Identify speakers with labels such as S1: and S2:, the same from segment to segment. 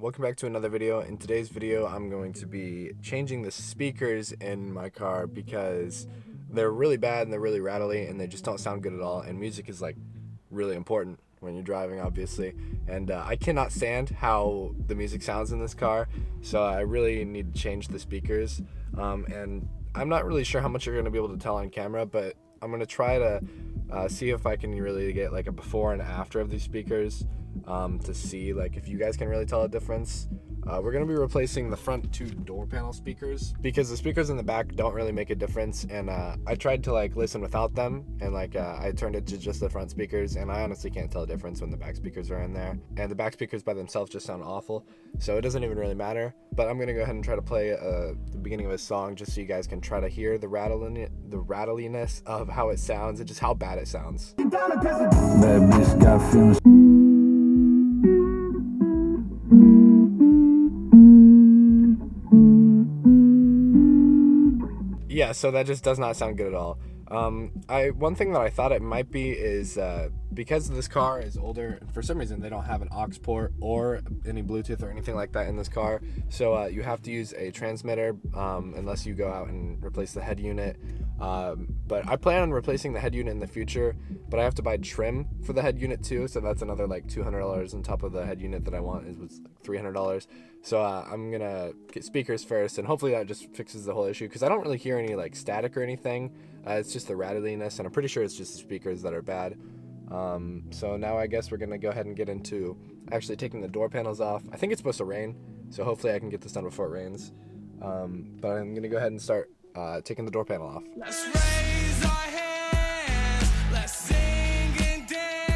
S1: welcome back to another video. In today's video, I'm going to be changing the speakers in my car because they're really bad and they're really rattly and they just don't sound good at all. And music is like really important when you're driving, obviously. And I cannot stand how the music sounds in this car, so I really need to change the speakers. And I'm not really sure how much you're going to be able to tell on camera, but I'm going to try to see if I can really get like a before and after of these speakers to see like if you guys can really tell a difference. We're going to be replacing the front two door panel speakers because the speakers in the back don't really make a difference, and I tried to like listen without them, and like I turned it to just the front speakers, and I honestly can't tell a difference when the back speakers are in there, and the back speakers by themselves just sound awful, so it doesn't even really matter. But I'm going to go ahead and try to play the beginning of a song just so you guys can try to hear the rattliness of how it sounds and just how bad it sounds. Yeah, so that just does not sound good at all. One thing that I thought it might be is because this car is older, for some reason they don't have an aux port or any Bluetooth or anything like that in this car. So you have to use a transmitter unless you go out and replace the head unit. But I plan on replacing the head unit in the future, but I have to buy trim for the head unit too, so that's another like $200 on top of the head unit that I want. It was like $300. So I'm gonna get speakers first, and hopefully that just fixes the whole issue, because I don't really hear any like static or anything. It's just the rattliness, and I'm pretty sure it's just the speakers that are bad. So now I guess we're gonna go ahead and get into actually taking the door panels off. I think it's supposed to rain, so hopefully I can get this done before it rains. But I'm gonna go ahead and start taking the door panel off.
S2: Let's raise our hands, let's sing and dance.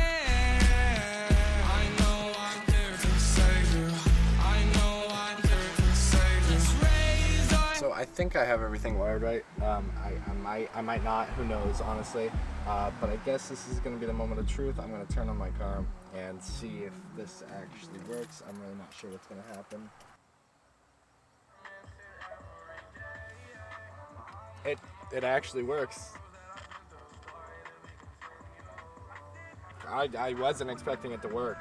S2: I know I'm here to save you. I know I'm here to save you. Let's raise our...
S1: So I think I have everything wired right. I might not, who knows, honestly. But I guess this is gonna be the moment of truth. I'm gonna turn on my car and see if this actually works. I'm really not sure what's gonna happen. It actually works. I wasn't expecting it to work.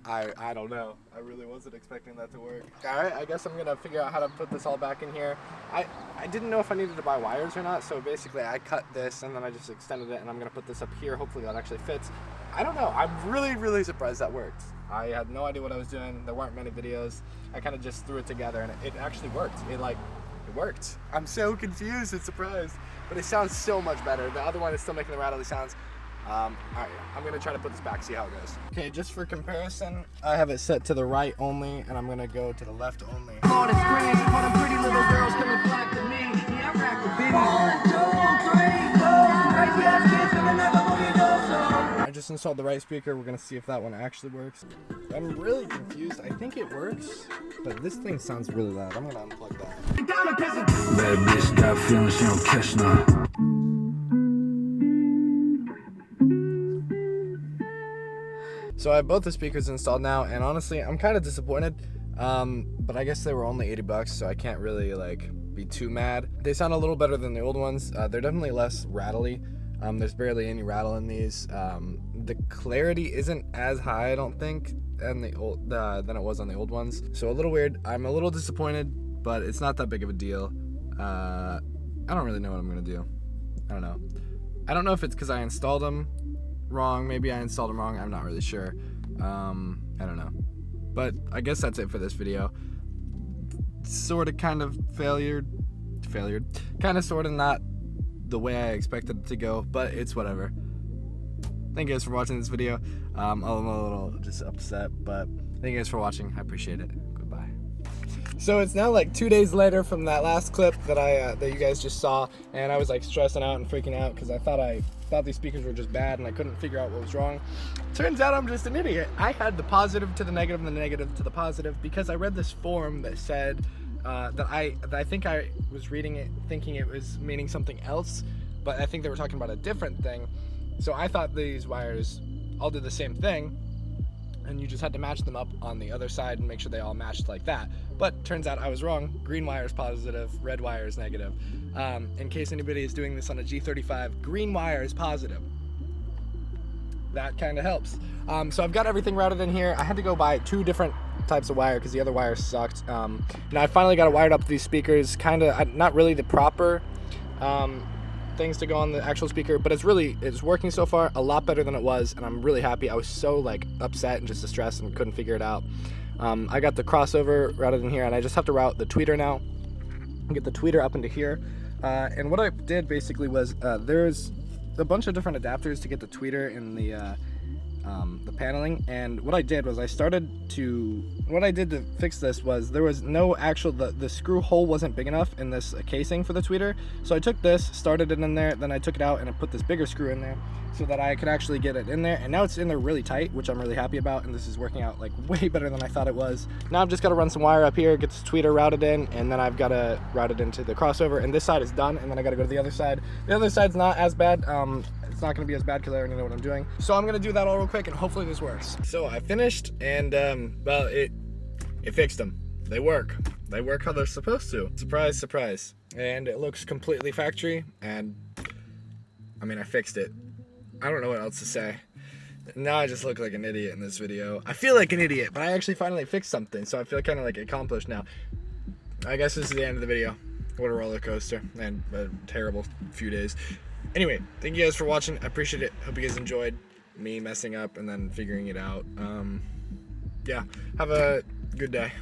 S1: I don't know. I really wasn't expecting that to work. Alright, I guess I'm gonna figure out how to put this all back in here. I didn't know if I needed to buy wires or not, so basically I cut this and then I just extended it, and I'm gonna put this up here. Hopefully that actually fits. I don't know. I'm really surprised that worked. I had no idea what I was doing. There weren't many videos. I kind of just threw it together and it actually worked. It worked. I'm so confused and surprised, but it sounds so much better. The other one is still making the rattly sounds. Alright, I'm gonna try to put this back, see how it goes. Okay, just for comparison, I have it set to the right only, and I'm gonna go to the left only.
S2: All the screams for the pretty little girls coming flock to me. Yeah, I rock with Benny. 1, 2, 3, 4. Kids coming up,
S1: I just installed the right speaker. We're gonna see if that one actually works. I'm really confused. I think it works, but this thing sounds really loud. I'm gonna unplug that.
S3: Bad bitch got feelings, she don't catch none.
S1: So I have both the speakers installed now, and honestly, I'm kind of disappointed. But I guess they were only $80, so I can't really like be too mad. They sound a little better than the old ones. They're definitely less rattly. There's barely any rattle in these. The clarity isn't as high, I don't think, than it was on the old ones. So a little weird. I'm a little disappointed, but it's not that big of a deal. I don't really know what I'm gonna do. I don't know. I don't know if it's because I installed them wrong. Maybe I installed them wrong. I'm not really sure. I don't know. But I guess that's it for this video. Sort of, kind of failed. Kind of, sort of not the way I expected it to go, but it's whatever. Thank you guys for watching this video. I'm a little just upset, but thank you guys for watching. I appreciate it. Goodbye. So it's now like 2 days later from that last clip that that you guys just saw, and I was like stressing out and freaking out because I thought these speakers were just bad and I couldn't figure out what was wrong. Turns out I'm just an idiot. I had the positive to the negative and the negative to the positive because I read this form that said that I think I was reading it thinking it was meaning something else, but I think they were talking about a different thing. So I thought these wires all did the same thing, and you just had to match them up on the other side and make sure they all matched like that. But turns out I was wrong. Green wire is positive, red wire is negative. In case anybody is doing this on a G35, green wire is positive. that kind of helps. So I've got everything routed in here. I had to go buy 2 different types of wire because the other wire sucked. Now I finally got it wired up to these speakers, kind of not really the proper things to go on the actual speaker, but it's working so far a lot better than it was, and I'm really happy. I was so like upset and just distressed and couldn't figure it out. I got the crossover routed in here, and I just have to route the tweeter now and get the tweeter up into here. And what I did basically was there's a bunch of different adapters to get the tweeter in the paneling, and what I did was what I did to fix this was there was no actual, the screw hole wasn't big enough in this casing for the tweeter, so I took this, started it in there, then I took it out and I put this bigger screw in there so that I could actually get it in there, and now it's in there really tight, which I'm really happy about, and this is working out like way better than I thought it was. Now I've just got to run some wire up here, get this tweeter routed in, and then I've got to route it into the crossover, and this side is done, and then I got to go to the other side. The other side's not as bad. It's not going to be as bad because I already know what I'm doing. So I'm going to do that all real quick, and hopefully this works. So I finished, and well, it fixed them. They work. They work how they're supposed to. Surprise, surprise. And it looks completely factory, and I mean, I fixed it. I don't know what else to say. Now I just look like an idiot in this video. I feel like an idiot, but I actually finally fixed something, so I feel kind of like accomplished now. I guess this is the end of the video. What a roller coaster, and a terrible few days. Anyway, thank you guys for watching. I appreciate it. Hope you guys enjoyed me messing up and then figuring it out. Yeah, have a good day.